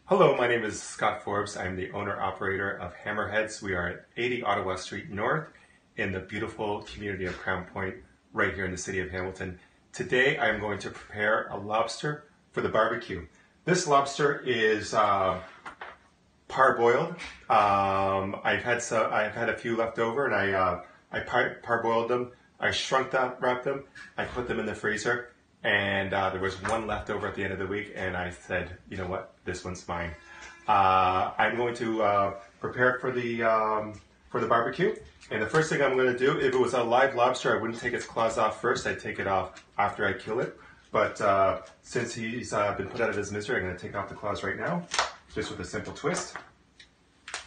Hello, my name is Scott Forbes. I'm the owner-operator of Hammerheads. We are at 80 Ottawa Street North in the beautiful community of Crown Point, right here in the city of Hamilton. Today, I'm going to prepare a lobster for the barbecue. This lobster is parboiled. I've had a few left over, and I parboiled them. I shrunk them, wrapped them. I put them in the freezer. And there was one left over at the end of the week, and I said, you know what, this one's mine. I'm going to prepare it for the barbecue. And the first thing I'm going to do, if it was a live lobster, I wouldn't take its claws off first. I'd take it off after I kill it. But since he's been put out of his misery, I'm going to take off the claws right now, just with a simple twist. I'm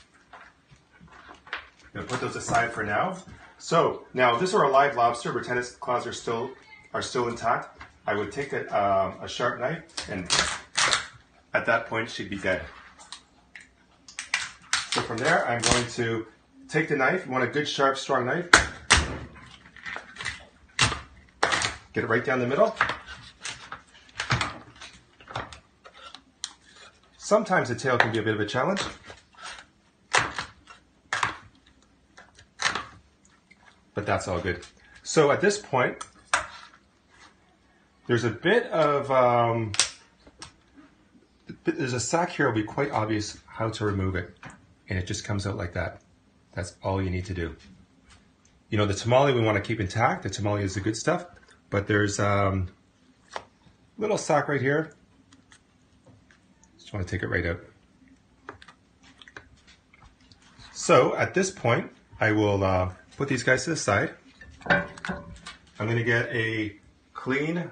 going to put those aside for now. So now, if this were a live lobster, pretend its claws are still intact. I would take a sharp knife, and at that point, she'd be dead. So from there, I'm going to take the knife. You want a good, sharp, strong knife. Get it right down the middle. Sometimes the tail can be a bit of a challenge. But that's all good. So at this point, there's a bit of, there's a sack here. It'll be quite obvious how to remove it. And it just comes out like that. That's all you need to do. You know, the tamale we want to keep intact. The tamale is the good stuff. But there's a little sack right here. Just want to take it right out. So at this point, I will put these guys to the side. I'm going to get a clean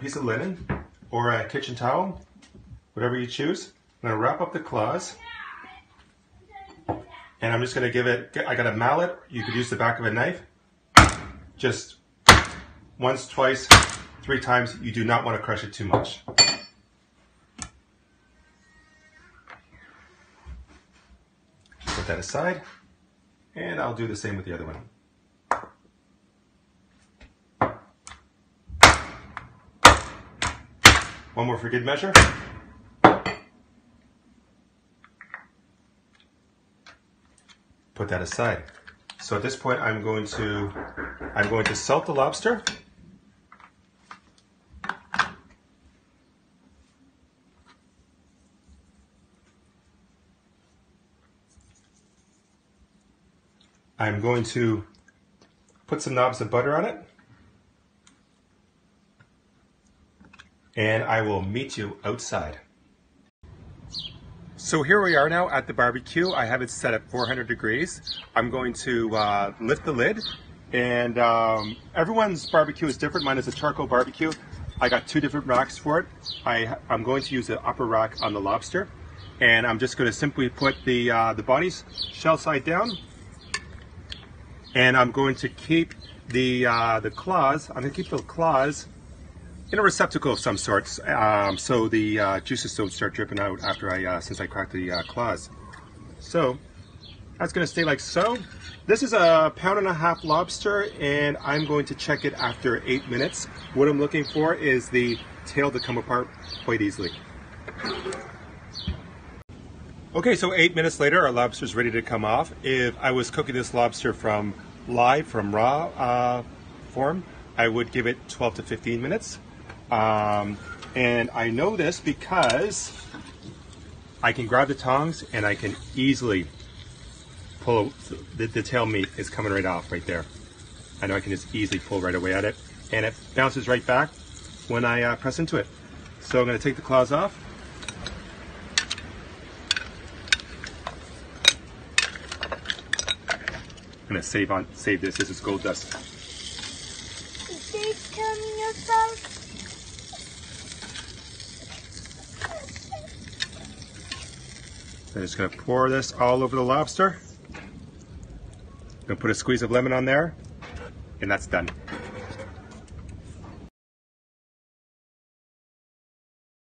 piece of linen or a kitchen towel, whatever you choose. I'm going to wrap up the claws, and I'm just going to give it, I got a mallet, you could use the back of a knife, just once, twice, 3 times. You do not want to crush it too much. Put that aside, and I'll do the same with the other one. One more for good measure. Put that aside. So at this point, I'm going to salt the lobster. I'm going to put some knobs of butter on it. And I will meet you outside. So here we are now at the barbecue. I have it set at 400 degrees. I'm going to lift the lid, and everyone's barbecue is different. Mine is a charcoal barbecue. I got 2 different racks for it. I'm going to use the upper rack on the lobster, and I'm just going to simply put the bodies shell side down, and I'm going to keep the claws. I'm going to keep the claws in a receptacle of some sort, so the juices don't start dripping out after since I cracked the claws. So that's going to stay like so. This is a 1.5 pound lobster, and I'm going to check it after 8 minutes. What I'm looking for is the tail to come apart quite easily. Okay, so 8 minutes later, our lobster's ready to come off. If I was cooking this lobster from raw form, I would give it 12 to 15 minutes. And I know this because I can grab the tongs and I can easily pull, the tail meat is coming right off right there. I know I can just easily pull right away at it, and it bounces right back when I press into it. So I'm going to take the claws off. I'm going to save this. This is gold dust. Please tell me yourself. I'm just going to pour this all over the lobster. I'm going to put a squeeze of lemon on there, and that's done.